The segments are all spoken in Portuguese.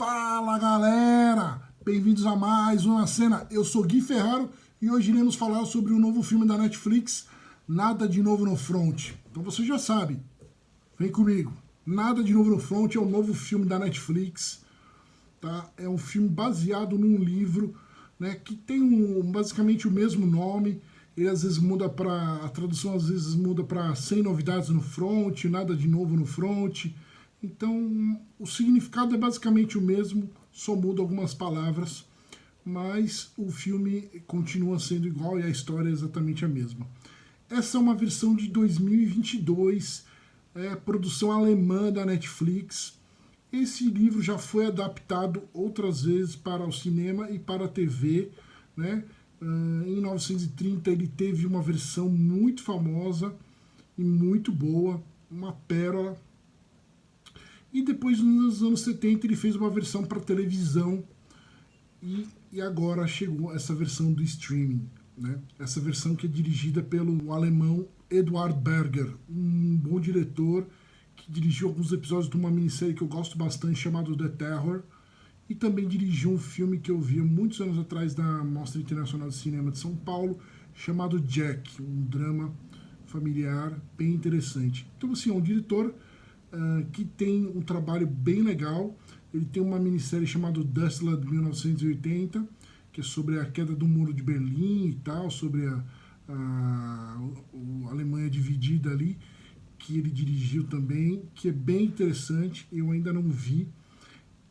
Fala galera, bem-vindos a mais uma cena. Eu sou Gui Ferraro e hoje iremos falar sobre o novo filme da Netflix, Nada de Novo no Front. Então você já sabe, vem comigo. Nada de Novo no Front é o novo filme da Netflix, tá? É um filme baseado num livro, né, que tem basicamente o mesmo nome. Ele às vezes muda para, a tradução às vezes muda para Sem Novidades no Front, Nada de Novo no Front. Então, o significado é basicamente o mesmo, só muda algumas palavras, mas o filme continua sendo igual e a história é exatamente a mesma. Essa é uma versão de 2022, produção alemã da Netflix. Esse livro já foi adaptado outras vezes para o cinema e para a TV, né? Em 1930 ele teve uma versão muito famosa e muito boa, uma pérola. E depois, nos anos 70, ele fez uma versão para televisão e agora chegou essa versão do streaming, né? Essa versão que é dirigida pelo alemão Eduard Berger, um bom diretor que dirigiu alguns episódios de uma minissérie que eu gosto bastante chamado The Terror e também dirigiu um filme que eu vi muitos anos atrás da Mostra Internacional de Cinema de São Paulo chamado Jack, um drama familiar bem interessante. Então, assim, é um diretor que tem um trabalho bem legal. Ele tem uma minissérie chamada Deutschland 1980, que é sobre a queda do Muro de Berlim e tal, sobre a Alemanha dividida ali, que ele dirigiu também, que é bem interessante, eu ainda não vi,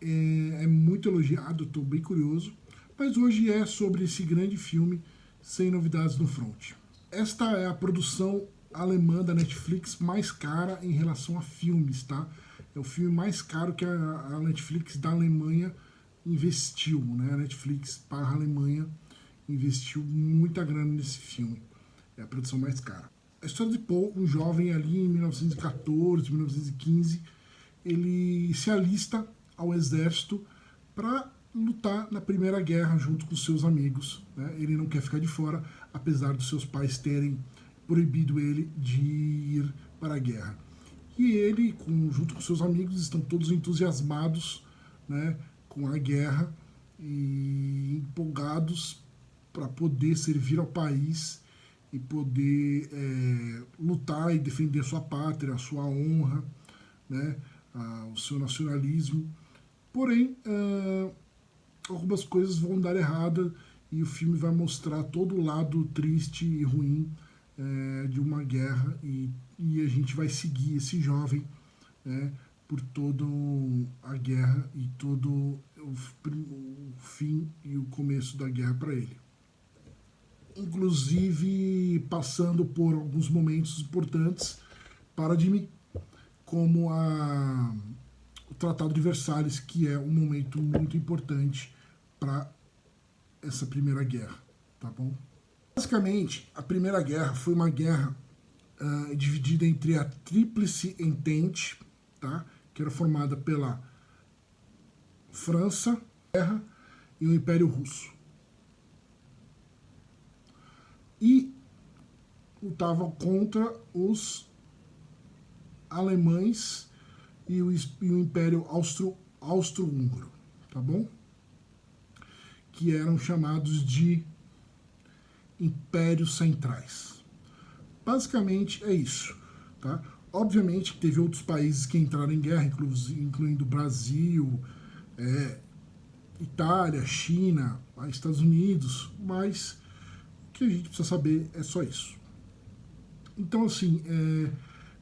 é muito elogiado, estou bem curioso, mas hoje é sobre esse grande filme, Sem Novidades no Front. Esta é a produção alemã da Netflix mais cara em relação a filmes, tá? É o filme mais caro que a Netflix da Alemanha investiu, né? A Netflix para a Alemanha investiu muita grana nesse filme. É a produção mais cara. A história de Paul, um jovem ali em 1914, 1915, ele se alista ao exército para lutar na Primeira Guerra junto com seus amigos, né? Ele não quer ficar de fora, apesar dos seus pais terem proibido ele de ir para a guerra. E ele, junto com seus amigos, estão todos entusiasmados, né, com a guerra e empolgados para poder servir ao país e poder lutar e defender a sua pátria, a sua honra, né, o seu nacionalismo. Porém, algumas coisas vão dar errada e o filme vai mostrar todo o lado triste e ruim de uma guerra e a gente vai seguir esse jovem por toda a guerra e todo o fim e o começo da guerra para ele. Inclusive passando por alguns momentos importantes para Jimmy, como o Tratado de Versalhes, que é um momento muito importante para essa Primeira Guerra, tá bom? Basicamente, a Primeira Guerra foi uma guerra dividida entre a Tríplice Entente, tá? Que era formada pela França, e o Império Russo. E lutava contra os alemães e o Império Austro-Húngaro, tá bom? Que eram chamados de Impérios Centrais. Basicamente é isso, tá? Obviamente teve outros países que entraram em guerra, incluindo Brasil, Itália, China, Estados Unidos, mas o que a gente precisa saber é só isso. Então, assim,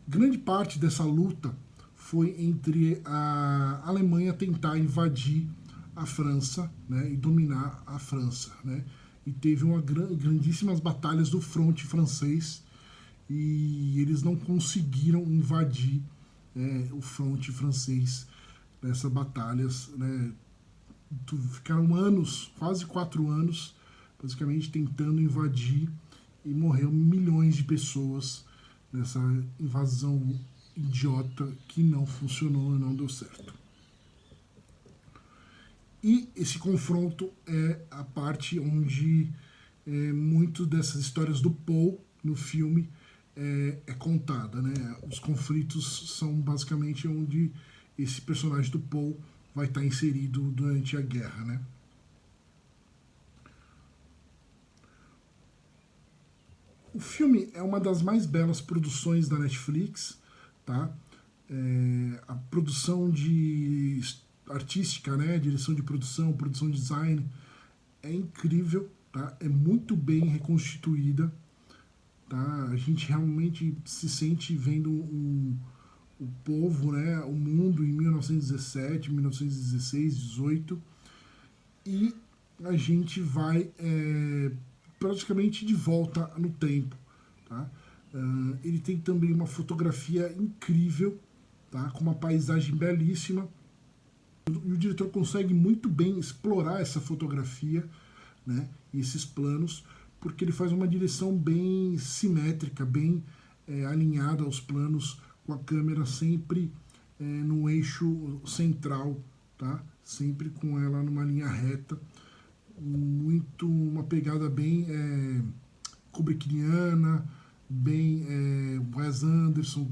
grande parte dessa luta foi entre a Alemanha tentar invadir a França, né, e dominar a França, né? E teve grandíssimas batalhas do fronte francês e eles não conseguiram invadir o fronte francês nessas batalhas, né? Ficaram anos, quase 4 anos, basicamente tentando invadir e morreram milhões de pessoas nessa invasão idiota que não funcionou e não deu certo. E esse confronto é a parte onde muito dessas histórias do Paul no filme é contada, né? Os conflitos são basicamente onde esse personagem do Paul vai estar inserido durante a guerra, né? O filme é uma das mais belas produções da Netflix, tá? A produção artística, né? Direção de produção, produção de design é incrível, tá? É muito bem reconstituída, tá? A gente realmente se sente vendo o povo, né? O mundo em 1917, 1916, 18 e a gente vai praticamente de volta no tempo, tá? Ele tem também uma fotografia incrível, tá? Com uma paisagem belíssima, e o diretor consegue muito bem explorar essa fotografia, né? E esses planos, porque ele faz uma direção bem simétrica, bem alinhada aos planos, com a câmera sempre no eixo central, tá? Sempre com ela numa linha reta, muito uma pegada bem Kubrickiana, bem Wes Anderson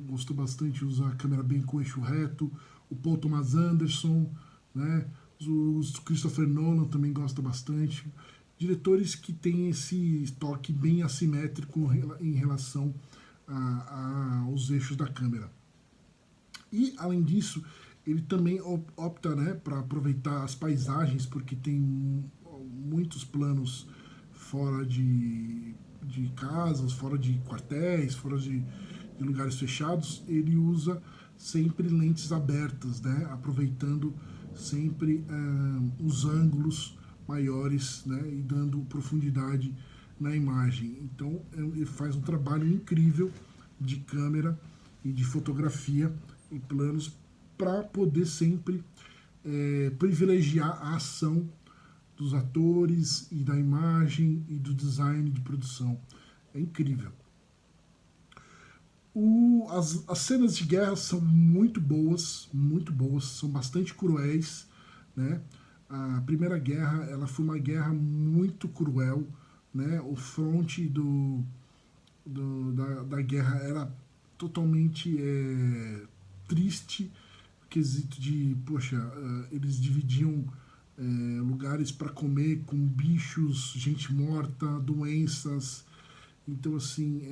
gostou bastante, usa a câmera bem com eixo reto, o Paul Thomas Anderson, né? Os Christopher Nolan também gosta bastante, diretores que têm esse toque bem assimétrico em relação aos eixos da câmera. E além disso, ele também opta, né, para aproveitar as paisagens, porque tem muitos planos fora de casas, fora de quartéis, fora de lugares fechados. Ele usa sempre lentes abertas, né, aproveitando sempre os ângulos maiores, né, e dando profundidade na imagem. Então ele faz um trabalho incrível de câmera e de fotografia e planos para poder sempre privilegiar a ação dos atores e da imagem e do design de produção. É incrível. As cenas de guerra são muito boas, são bastante cruéis, né? A Primeira Guerra, ela foi uma guerra muito cruel, né? O fronte da guerra era totalmente triste, quesito de, poxa, eles dividiam lugares para comer com bichos, gente morta, doenças. Então, assim,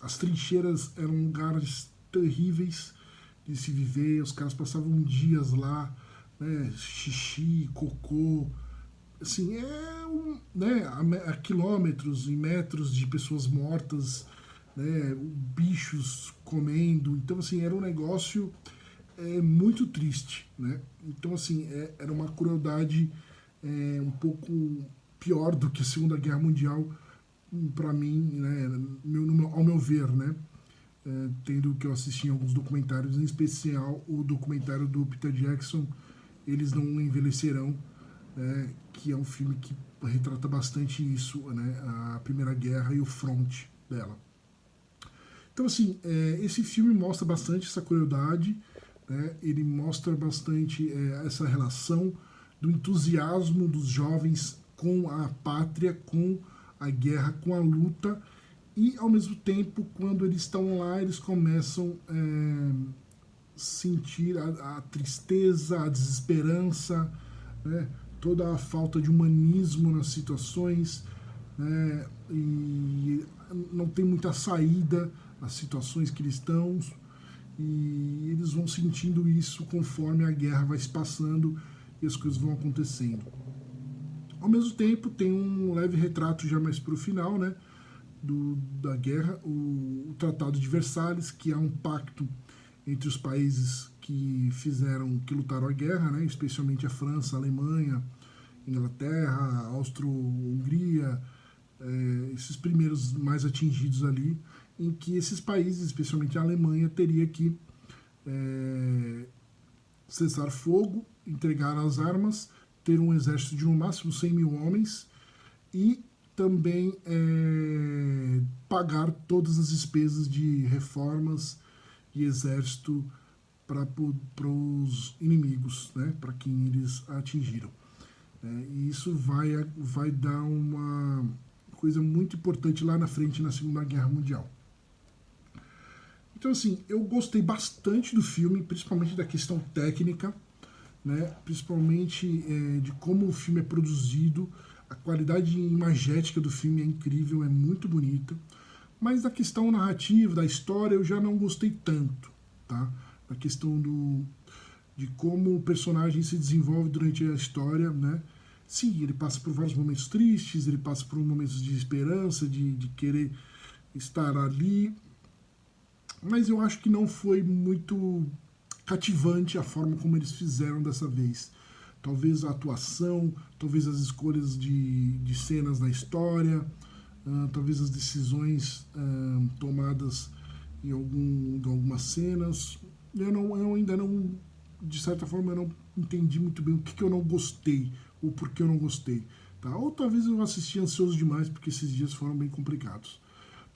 as trincheiras eram lugares terríveis de se viver, os caras passavam dias lá, né, xixi, cocô, assim, né, a quilômetros e metros de pessoas mortas, né, bichos comendo. Então, assim, era um negócio muito triste, né? Então, assim, era uma crueldade um pouco pior do que a Segunda Guerra Mundial, para mim, né, ao meu ver, né? Tendo que eu assisti em alguns documentários, em especial o documentário do Peter Jackson, Eles Não Envelhecerão, né, que é um filme que retrata bastante isso, né, a Primeira Guerra e o fronte dela. Então, assim, esse filme mostra bastante essa crueldade, né, ele mostra bastante essa relação do entusiasmo dos jovens com a pátria, com a guerra, com a luta, e ao mesmo tempo, quando eles estão lá, eles começam a sentir a tristeza, a desesperança, né, toda a falta de humanismo nas situações, né, e não tem muita saída nas situações que eles estão, e eles vão sentindo isso conforme a guerra vai se passando e as coisas vão acontecendo. Ao mesmo tempo, tem um leve retrato já mais para o final, né, da guerra, o Tratado de Versalhes, que é um pacto entre os países que lutaram a guerra, né, especialmente a França, a Alemanha, Inglaterra, a Áustria-Hungria, esses primeiros mais atingidos ali, em que esses países, especialmente a Alemanha, teria que cessar fogo, entregar as armas, ter um exército de no máximo 100 mil homens e também pagar todas as despesas de reformas e exército para os inimigos, né, para quem eles atingiram. E isso vai dar uma coisa muito importante lá na frente, na Segunda Guerra Mundial. Então, assim, eu gostei bastante do filme, principalmente da questão técnica, né? Principalmente de como o filme é produzido, a qualidade imagética do filme é incrível, é muito bonita, mas da questão narrativa, da história, eu já não gostei tanto, tá? Da questão de como o personagem se desenvolve durante a história, né? Sim, ele passa por vários momentos tristes, ele passa por momentos de esperança, de querer estar ali, mas eu acho que não foi muito cativante a forma como eles fizeram dessa vez. Talvez a atuação, talvez as escolhas de cenas na história, talvez as decisões tomadas em algumas cenas. Eu ainda não, de certa forma, eu não entendi muito bem o que eu não gostei, ou por que eu não gostei. Tá? Ou talvez eu assisti ansioso demais, porque esses dias foram bem complicados.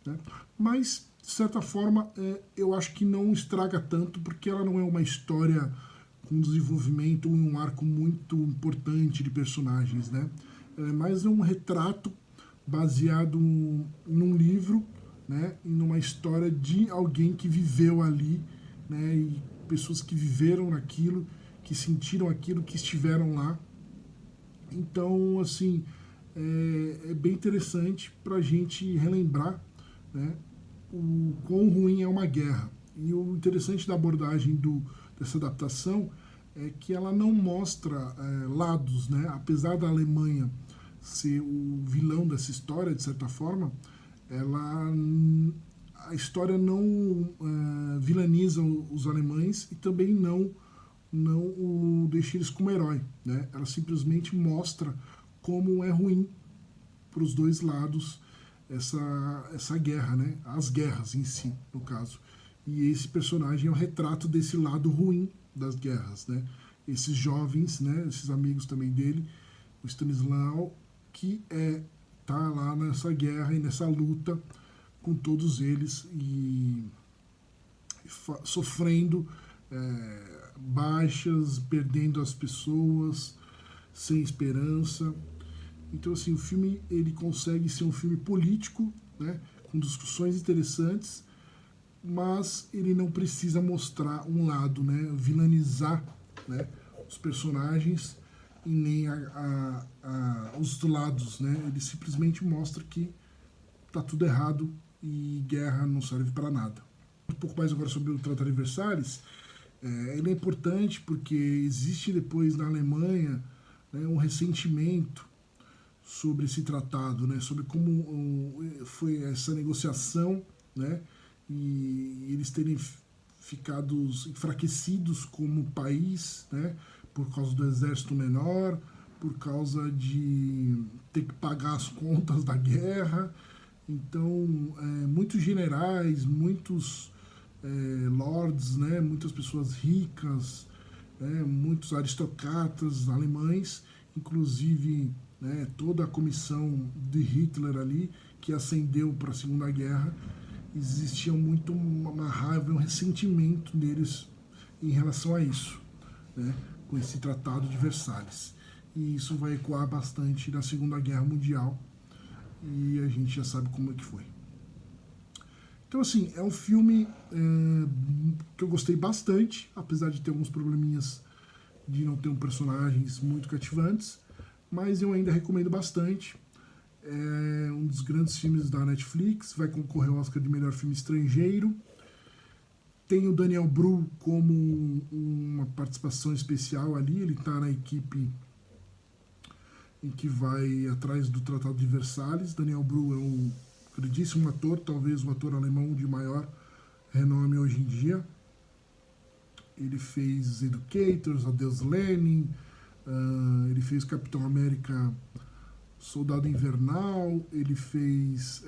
Né? Mas, de certa forma, eu acho que não estraga tanto, porque ela não é uma história com um desenvolvimento, um arco muito importante de personagens. Né? Ela é mais um retrato baseado num livro, né, e numa história de alguém que viveu ali, né, e pessoas que viveram naquilo, que sentiram aquilo, que estiveram lá. Então, assim, é bem interessante para a gente relembrar, né, o quão ruim é uma guerra. E o interessante da abordagem dessa adaptação é que ela não mostra lados, né? Apesar da Alemanha ser o vilão dessa história, de certa forma, ela a história não vilaniza os alemães e também não deixa eles como herói, né? Ela simplesmente mostra como é ruim para os dois lados essa guerra, né? As guerras em si, no caso. E esse personagem é o retrato desse lado ruim das guerras, né? Esses jovens, né? Esses amigos também dele, o Stanislau, que tá lá nessa guerra e nessa luta com todos eles e sofrendo baixas, perdendo as pessoas, sem esperança. Então, assim, o filme ele consegue ser um filme político, né, com discussões interessantes, mas ele não precisa mostrar um lado, né, vilanizar, né, os personagens e nem os lados, né? Ele simplesmente mostra que tá tudo errado e guerra não serve para nada. Um pouco mais agora sobre o Tratado de Versalhes. Ele é importante porque existe depois na Alemanha, né, um ressentimento sobre esse tratado, né, sobre como foi essa negociação, né, e eles terem ficado enfraquecidos como país, né, por causa do exército menor, por causa de ter que pagar as contas da guerra. Então, muitos generais, muitos lords, né, muitas pessoas ricas, né, muitos aristocratas alemães, inclusive, né, toda a comissão de Hitler ali, que ascendeu para a Segunda Guerra, existia muito uma raiva, um ressentimento deles em relação a isso, né, com esse Tratado de Versalhes. E isso vai ecoar bastante na Segunda Guerra Mundial, e a gente já sabe como é que foi. Então, assim, é um filme que eu gostei bastante, apesar de ter alguns probleminhas de não ter personagens muito cativantes, mas eu ainda recomendo bastante. É um dos grandes filmes da Netflix, vai concorrer ao Oscar de melhor filme estrangeiro. Tem o Daniel Bru como uma participação especial ali, ele está na equipe em que vai atrás do Tratado de Versalhes. Daniel Bru é um grandíssimo ator, talvez o ator alemão de maior renome hoje em dia. Ele fez Educators, Adeus Lenin, ele fez Capitão América Soldado Invernal, ele fez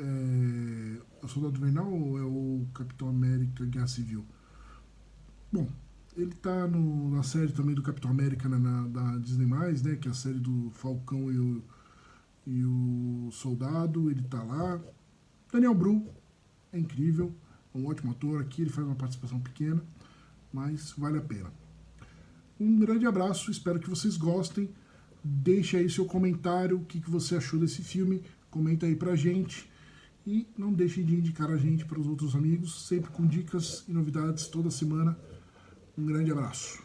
o Soldado Invernal ou é o Capitão América Guerra Civil? Bom, ele tá na série também do Capitão América da Disney+, né, que é a série do Falcão e o Soldado, ele tá lá. Daniel Bru é incrível, é um ótimo ator aqui, ele faz uma participação pequena, mas vale a pena. Um grande abraço, espero que vocês gostem. Deixe aí seu comentário, o que você achou desse filme, comenta aí pra gente. E não deixe de indicar a gente para os outros amigos, sempre com dicas e novidades toda semana. Um grande abraço.